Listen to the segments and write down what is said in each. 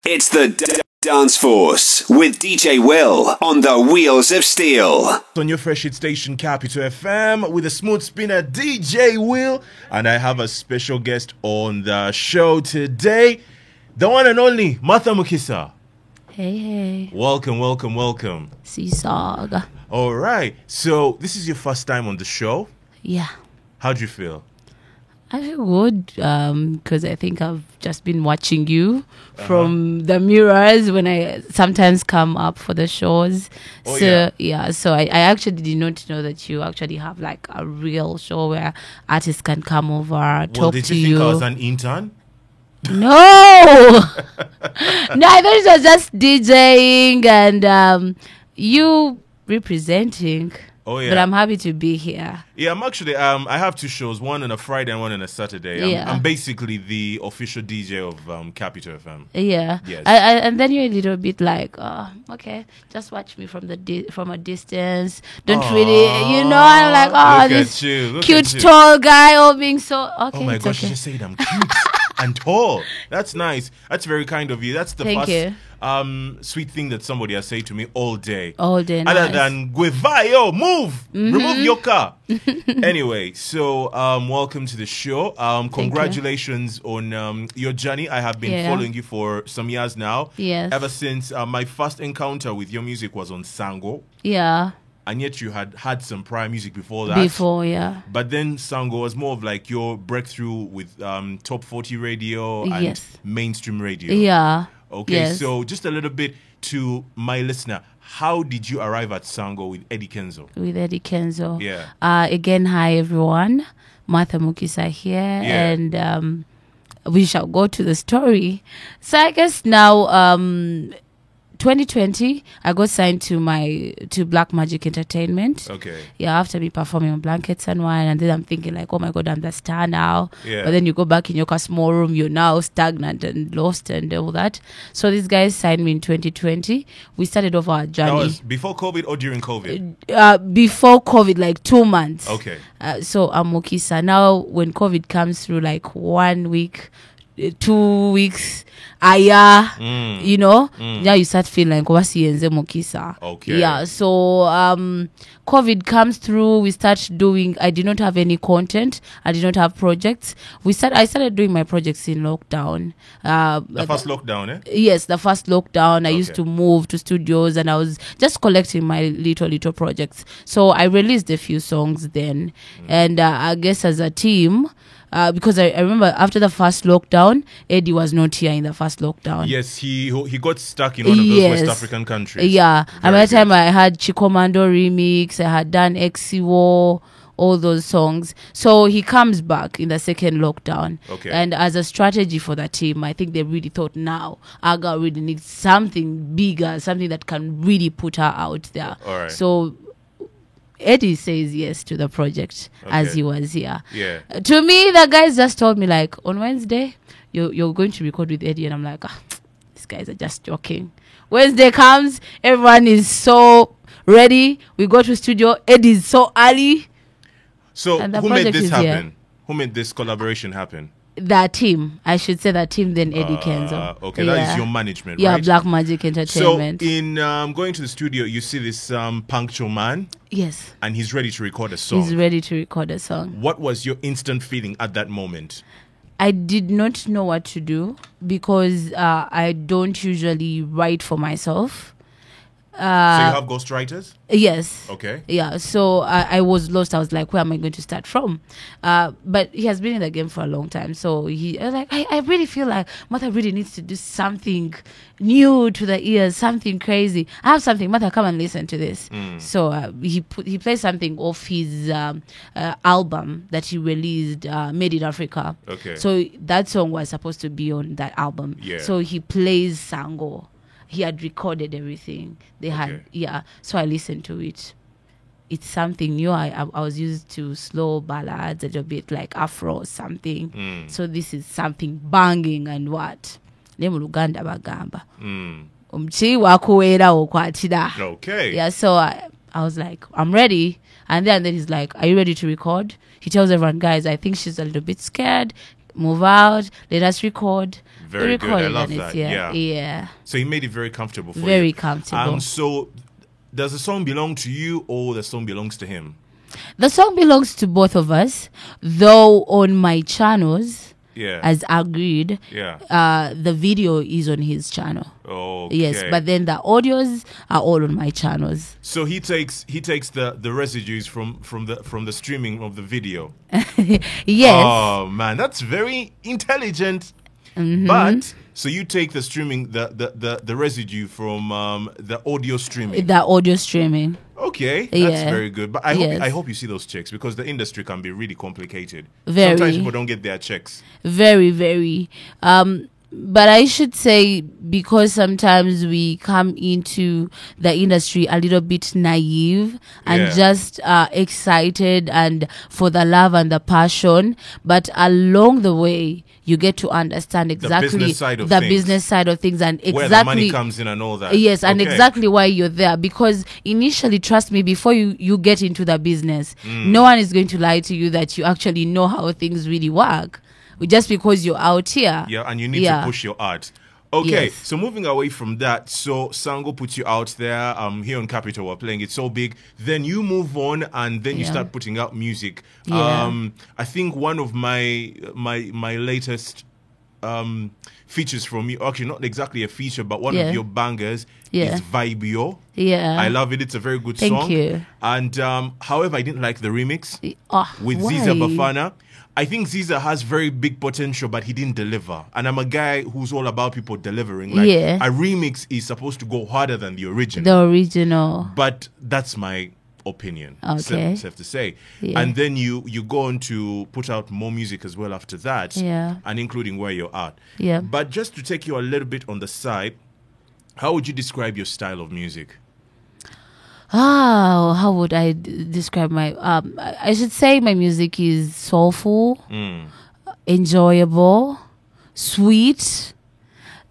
It's the Dance Force with DJ Will on the Wheels of Steel. On your fresh hit station, Capital FM, with a smooth spinner, DJ Will. And I have a special guest on the show today, the one and only Martha Mukisa. Hey. Welcome. Seesaw. All right. So, this is your first time on the show. Yeah. How'd you feel? I feel good because I think I've just been watching you from the mirrors when I sometimes come up for the shows. Oh, so yeah. So I actually did not know that you actually have like a real show where artists can come over, talk Did to you you. think I was an intern? No! No, I thought it was just DJing and you representing. Oh, yeah. But I'm happy to be here. Yeah, I'm actually, I have two shows, one on a Friday and one on a Saturday. Yeah. I'm basically the official DJ of Capital FM. Yeah. Yes. And then you're a little bit like, oh, okay, just watch me from from a distance. Don't really, I'm like, oh, Look this at you, look cute at you. tall guy, all being so, okay. Oh my it's gosh, okay. you just said I'm cute and tall. That's nice. That's very kind of you. That's the Thank first you. Sweet thing that somebody has said to me all day. All day, Other nice. than Guevayo, move! Remove your car. Anyway, so welcome to the show. Congratulations on your journey. I have been following you for some years now. Yes. Ever since my first encounter with your music was on Sango. Yeah. And yet you had some prior music before that. Yeah. But then Sango was more of like your breakthrough with Top 40 radio and Yes. mainstream radio. Yeah. Okay, Yes. so just a little bit to my listener. How did you arrive at Sango with Eddie Kenzo? With Eddie Kenzo. Yeah. Again, hi everyone. Martha Mukisa here. Yeah. And we shall go to the story. So I guess now 2020 I got signed to Black Magic Entertainment. Okay. Yeah, after me performing on Blankets and Wine, and then I'm thinking like, oh my God, I'm the star now. Yeah. But then you go back in your small room, you're now stagnant and lost and all that. So these guys signed me in 2020. We started off our journey. That was before COVID or during COVID? Before COVID, like 2 months. Okay. So I'm Mukisa. Now when COVID comes through, like 1 week, 2 weeks, now you start feeling like wasiyenze Mukisa. Okay. Yeah. So COVID comes through, we start doing. I did not have any content. I did not have projects. I started doing my projects in lockdown. The first lockdown, eh? Yes, the first lockdown. I used to move to studios and I was just collecting my little projects. So I released a few songs then. And I guess as a team, because I remember after the first lockdown, Eddie was not here in the first lockdown. Yes, he got stuck in one of those West African countries. Yeah. And by Very the time good. I had Chikomando remix, I had done Exiwo, all those songs. So he comes back in the second lockdown. Okay. And as a strategy for the team, I think they really thought now Aga really needs something bigger, something that can really put her out there. All right. So Eddie says yes to the project as Okay. he was here. Yeah. To me, the guys just told me like, on Wednesday, you're going to record with Eddie. And I'm like, these guys are just joking. Wednesday comes, everyone is so ready. We go to studio. Eddie's so early. So And the who made project this is here. happen? Who made this collaboration happen? The team, I should say the team, then Eddie Kenzo. Okay, that is your management, Yeah, right? Black Magic Entertainment. So in going to the studio, you see this punctual man, Yes, and he's ready to record a song. he's ready to record a song. What was your instant feeling at that moment? I did not know what to do because I don't usually write for myself. So you have ghostwriters? Yes. Okay. Yeah, so I was lost. I was like, where am I going to start from? But he has been in the game for a long time. So I was like, I really feel like Martha really needs to do something new to the ears, something crazy. I have something. Martha, come and listen to this. So he plays something off his album that he released, Made in Africa. Okay. So that song was supposed to be on that album. Yeah. So he plays Sango. He had recorded everything. They had, so I listened to it. It's something new. I was used to slow ballads, a little bit like Afro or something. So this is something banging and what? Nemu Luganda bagamba. Umchi wakuwera okwatira. Okay. Yeah, so I was like, I'm ready. And then he's like, are you ready to record? He tells everyone, guys, I think she's a little bit scared. move out, let us record. Very good. I love that. Yeah. So he made it very comfortable for you. Very comfortable. So does the song belong to you or the song belongs to him? The song belongs to both of us, though on my channels, as agreed, the video is on his channel. Okay. Yes, but then the audios are all on my channels. So he takes the residues from the streaming of the video. Yes. Oh man, that's very intelligent. But so you take the streaming, the residue from the audio streaming. The audio streaming. Okay, that's very good. But I hope you see those checks, because the industry can be really complicated. Very. Sometimes people don't get their checks. Very, very. But I should say, because sometimes we come into the industry a little bit naive and just excited and for the love and the passion, but along the way you get to understand exactly the business side of things and exactly where the money comes in and all that. Yes, and exactly why you're there. Because initially, trust me, before you get into the business, no one is going to lie to you that you actually know how things really work. Just because you're out here. Yeah, and you need to push your art. Okay, so moving away from that, so Sango puts you out there. Here on Capital, we're playing It So Big. Then you move on, and then you start putting out music. I think one of my latest features from you, actually not exactly a feature, but one of your bangers is Vibio. Yeah, I love it. It's a very good song. Thank you. And however, I didn't like the remix with why? Ziza Bafana. I think Ziza has very big potential, but he didn't deliver. And I'm a guy who's all about people delivering. Like, a remix is supposed to go harder than the original. But that's my opinion. Okay. Safe to say. Yeah. And then you go on to put out more music as well after that. Yeah. And including Where You're At. Yeah. But just to take you a little bit on the side, how would you describe your style of music? How would I describe my... I should say my music is soulful, enjoyable, sweet,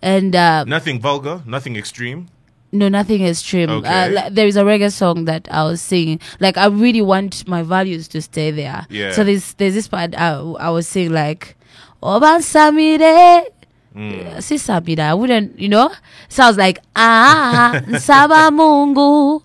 and... nothing vulgar? Nothing extreme? No, nothing extreme. Okay. There is a reggae song that I was singing. Like, I really want my values to stay there. Yeah. So there's this part I was saying, like... Oban Samire... Sisamida, I wouldn't, sounds like Saba Mungu,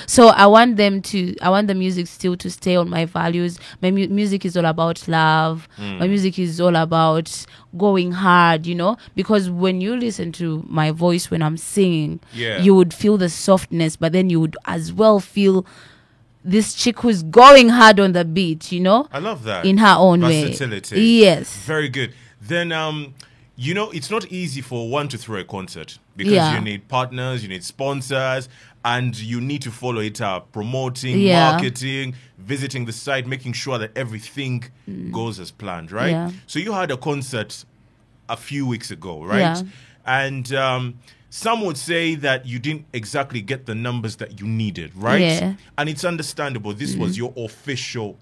So I want the music still to stay on my values. My music is all about love. My music is all about going hard, because when you listen to my voice when I'm singing, you would feel the softness, but then you would as well feel this chick who's going hard on the beat, I love that. In her own way. Versatility. Yes. Very good. Then, it's not easy for one to throw a concert because you need partners, you need sponsors, and you need to follow it up. Promoting, marketing, visiting the site, making sure that everything goes as planned, right? Yeah. So you had a concert a few weeks ago, right? Yeah. And some would say that you didn't exactly get the numbers that you needed, right? Yeah. And it's understandable. This was your official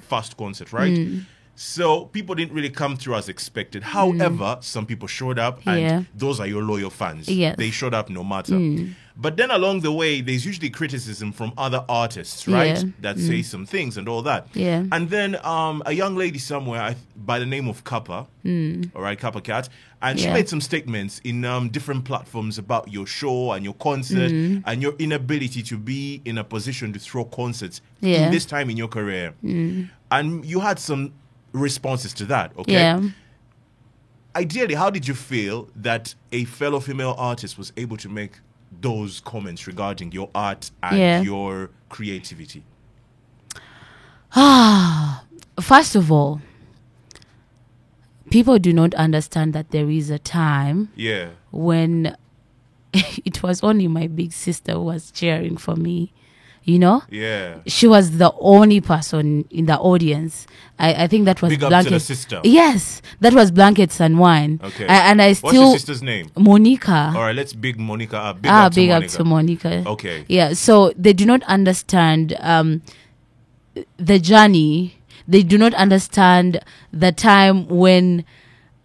first concert, right? So people didn't really come through as expected. However, some people showed up, and those are your loyal fans. Yes. They showed up no matter. But then along the way, there's usually criticism from other artists, right? That say some things and all that. Yeah. And then a young lady somewhere by the name of Kappa, all right, Kappa Cat, and she made some statements in different platforms about your show and your concert and your inability to be in a position to throw concerts in this time in your career. And you had some responses to that, okay? Yeah. Ideally, how did you feel that a fellow female artist was able to make those comments regarding your art and your creativity? First of all, people do not understand that there is a time when it was only my big sister who was cheering for me. Yeah. She was the only person in the audience. I think that was Big Blanket. Up to the sister. Yes, that was Blankets and Wine. Okay. And I still. What's your sister's name? Monica. All right, let's big Monica up. Big up to Monica. Okay. Yeah, so they do not understand the journey. They do not understand the time when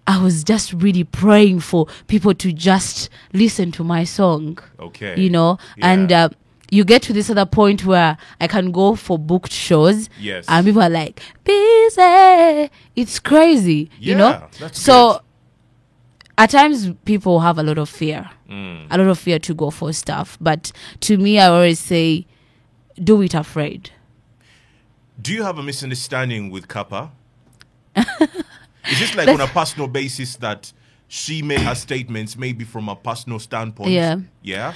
I was just really praying for people to just listen to my song. Okay. And you get to this other point where I can go for booked shows. Yes. And people are like, busy. It's crazy, Yeah, you know? that's So good. at times people have a lot of fear. A lot of fear to go for stuff. But to me, I always say, do it afraid. Do you have a misunderstanding with Kappa? Is this like on a personal basis that she made her statements maybe from a personal standpoint? Yeah. Yeah?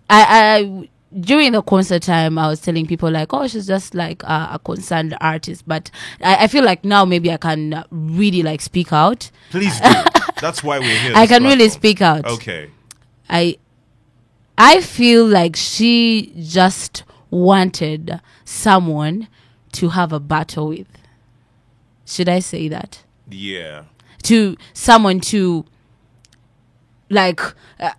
I during the concert time, I was telling people like, oh, she's just like a concerned artist. But I feel like now maybe I can really like speak out. Please do. That's why we're here. I can really speak out. Okay. I feel like she just wanted someone to have a battle with. Should I say that? Yeah. To someone to, like,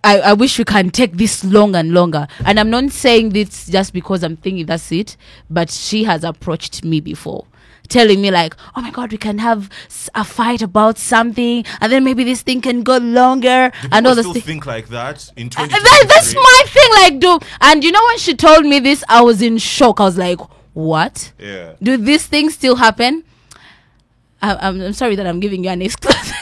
I wish we can take this longer and longer. And I'm not saying this just because I'm thinking that's it, but she has approached me before, telling me like, oh my God, we can have a fight about something, and then maybe this thing can go longer. Do and all people this still think like that in That's 2023? my thing, like, dude. And you know, when she told me this, I was in shock. I was like, what? Yeah. Do these things still happen? I'm sorry that I'm giving you an exclusive.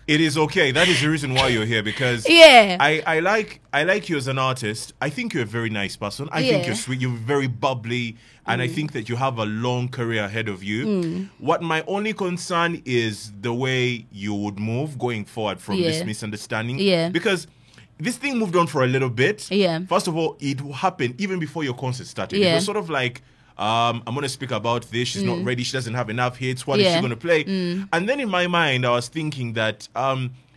It is okay. That is the reason why you're here, because Yeah. I like you as an artist. I think you're a very nice person. I think Yeah. you're sweet. You're very bubbly, and I think that you have a long career ahead of you. What my only concern is the way you would move going forward from this Yeah. misunderstanding. Yeah. Because this thing moved on for a little bit. Yeah. First of all, it happened even before your concert started. It Yeah. was sort of like, I'm going to speak about this. She's not ready. She doesn't have enough hits. What is Yeah. she going to play? And then in my mind, I was thinking that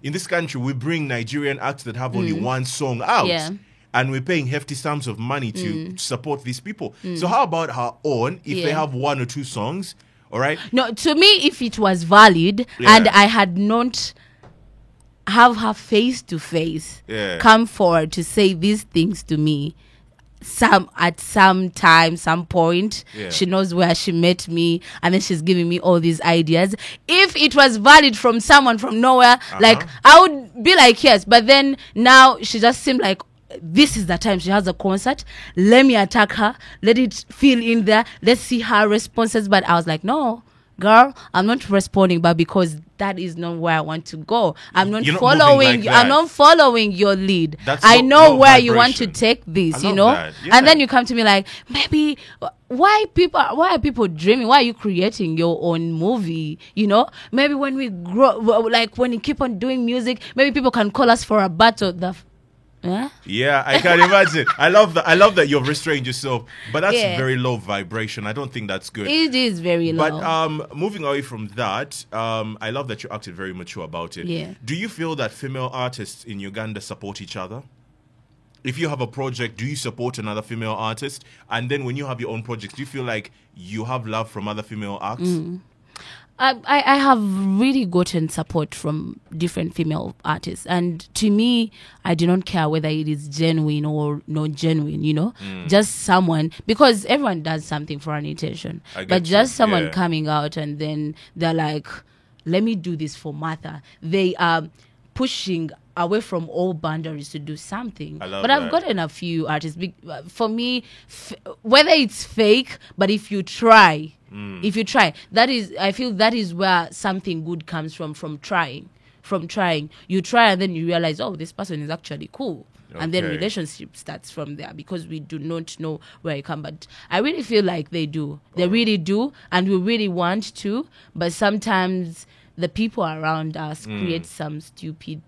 in this country, we bring Nigerian acts that have only one song out. Yeah. And we're paying hefty sums of money to support these people. So how about her own, if they Yeah. have 1 or 2 songs, all right? No, to me, if it was valid Yeah. and I had not have her face to face Yeah. come forward to say these things to me, at some time, some point, Yeah. she knows where she met me, and then she's giving me all these ideas. If it was valid from someone from nowhere, like, I would be like, yes. But then now she just seemed like, this is the time she has a concert. Let me attack her. Let it feel in there. Let's see her responses. But I was like, no, girl, I'm not responding, but because that is not where I want to go. I'm not You're not moving following. like I'm that. not following your lead. That's I low- know low where you want to vibration. take this. I You love know, that. Yeah. and then you come to me like, maybe why are people dreaming? Why are you creating your own movie? You know, maybe when we grow, like when you keep on doing music, maybe people can call us for a battle. Yeah, I can imagine. I love that you've restrained yourself, but that's Yeah. very low vibration. I don't think that's good. It is very low. But moving away from that, I love that you acted very mature about it. Yeah. Do you feel that female artists in Uganda support each other? If you have a project, do you support another female artist? And then when you have your own projects, do you feel like you have love from other female acts? I have really gotten support from different female artists, and to me, I do not care whether it is genuine or not genuine, you know, just someone, because everyone does something for an intention, I get but just you, someone yeah. coming out and then they're like, let me do this for Martha. They are pushing away from all boundaries to do something. I love but I've that. gotten a few artists. For me, whether it's fake, but if you try, that is, I feel that is where something good comes from trying. From trying, you try and then you realize, oh, this person is actually cool. And then Okay. relationship starts from there, because we do not know where it comes. But I really feel like they do. They really do. And we really want to. But sometimes the people around us create some stupid,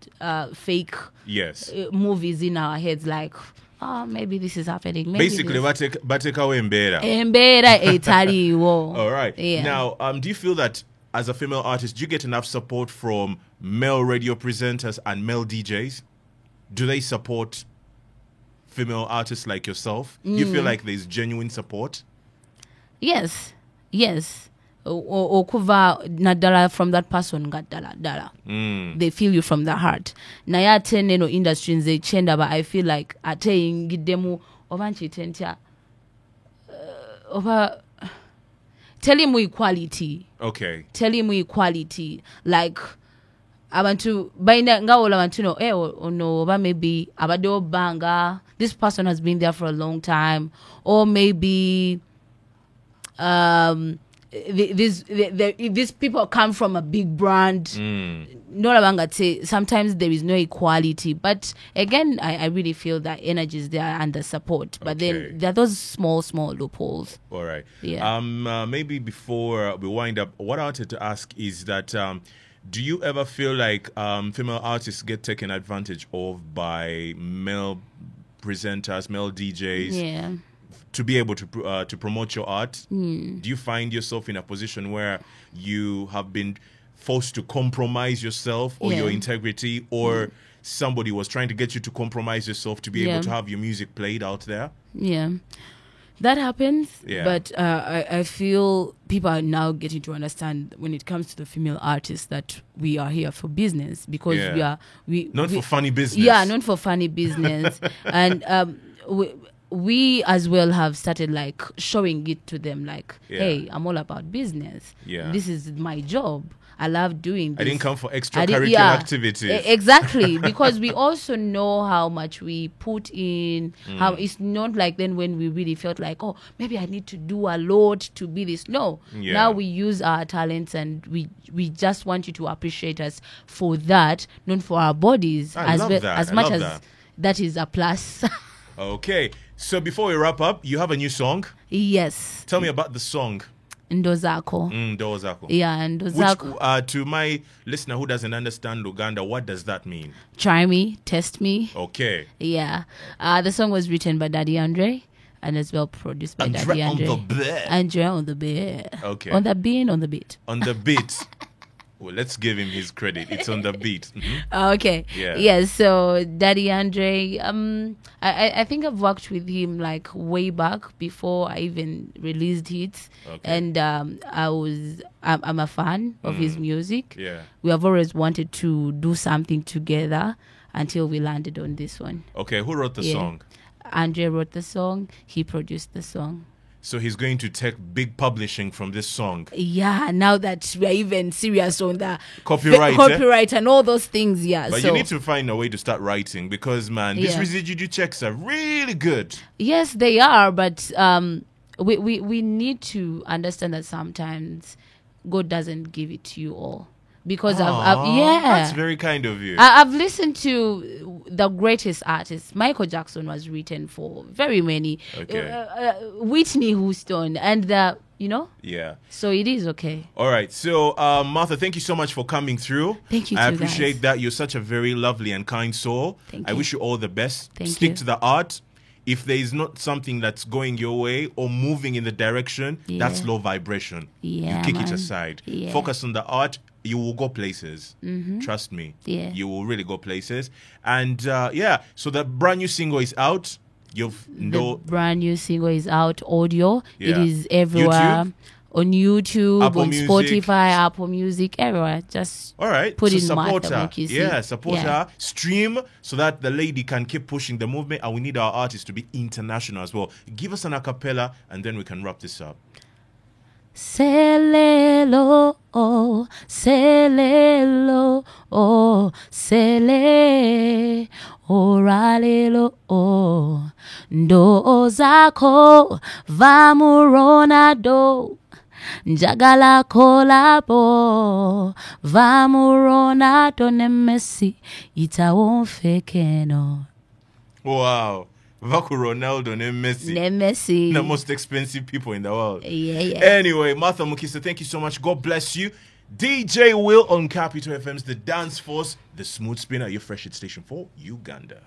fake Yes. movies in our heads, like, oh, maybe this is happening. Maybe Basically, this. batekawo embera. Embera etaliwo. All right. Yeah. Now, do you feel that as a female artist, do you get enough support from male radio presenters and male DJs? Do they support female artists like yourself? Do you feel like there's genuine support? Yes. Okuva nadala from that person dala. They feel you from the heart. Naye ate neno industry nze kyendaba, I feel like ate yingiddemu oba nkiyite ntya oba tell him equality. Okay. Tell him equality. Like, abantu baina ngawola abantu no no ba maybe abado banga, this person has been there for a long time, or maybe these people come from a big brand. Sometimes there is no equality, but again I really feel that energy is there and the support, but then there are those small loopholes. All right. Yeah. Maybe before we wind up, what I wanted to ask is that do you ever feel like female artists get taken advantage of by male presenters, male DJs? Yeah. To be able to promote your art? Do you find yourself in a position where you have been forced to compromise yourself or your integrity, or somebody was trying to get you to compromise yourself to be able to have your music played out there? Yeah, that happens. Yeah. But I feel people are now getting to understand when it comes to the female artists that we are here for business, because we not for funny business. Yeah, not for funny business. And we as well have started like showing it to them, like, hey, I'm all about business. Yeah, this is my job. I love doing this. I didn't come for extracurricular activities. Exactly, because we also know how much we put in. How it's not like then when we really felt like, oh, maybe I need to do a lot to be this. No, now we use our talents, and we just want you to appreciate us for that, not for our bodies. As much as that is a plus. Okay, so before we wrap up, you have a new song? Yes. Tell me about the song. Ndozako. Ndozako. Yeah, Ndozako. Which, to my listener who doesn't understand Luganda, what does that mean? Try me, test me. Okay. Yeah. The song was written by Daddy Andre and as well produced by Daddy Andre. Andre on the beat. Okay. On the beat, on the beat. On the beat. Well, let's give him his credit. It's on the beat. Okay. Yeah. So Daddy Andre, I think I've worked with him like way back before I even released hits, and I'm a fan of his music. Yeah. We have always wanted to do something together until we landed on this one. Okay. Who wrote the song? Andre wrote the song. He produced the song. So he's going to take big publishing from this song. Yeah, now that we're even serious on the copyright and all those things, But you need to find a way to start writing, because, man, these residual checks are really good. Yes, they are, but we need to understand that sometimes God doesn't give it to you all. Because that's very kind of you. I've listened to the greatest artists. Michael Jackson was written for very many. Whitney Houston, and Yeah. So it is okay. All right. So, Martha, thank you so much for coming through. Thank you. I appreciate that. You're such a very lovely and kind soul. Thank you. I wish you all the best. Stick to the art. If there is not something that's going your way or moving in the direction, that's low vibration. Yeah, you kick it aside. Yeah. Focus on the art. You will go places. Trust me. Yeah. You will really go places. And so the brand new single is out. The brand new single is out, audio. Yeah. It is everywhere. On YouTube, Apple on Music. Spotify, Apple Music, everywhere. Just put in support her. Yeah, support her. Stream so that the lady can keep pushing the movement. And we need our artists to be international as well. Give us an a cappella and then we can wrap this up. Selelo, oh, selelo, oh, sele, oralelo, oh, ndo zako, vamuronado, njagala kolabo, vamuronado nemesi, itawonfekeno. Wow. Vaku Ronaldo and Messi. The most expensive people in the world. Yeah. Anyway, Martha Mukisa, thank you so much. God bless you. DJ Will on Capital FM's The Dance Force, the smooth spinner, your fresh hit station for Uganda.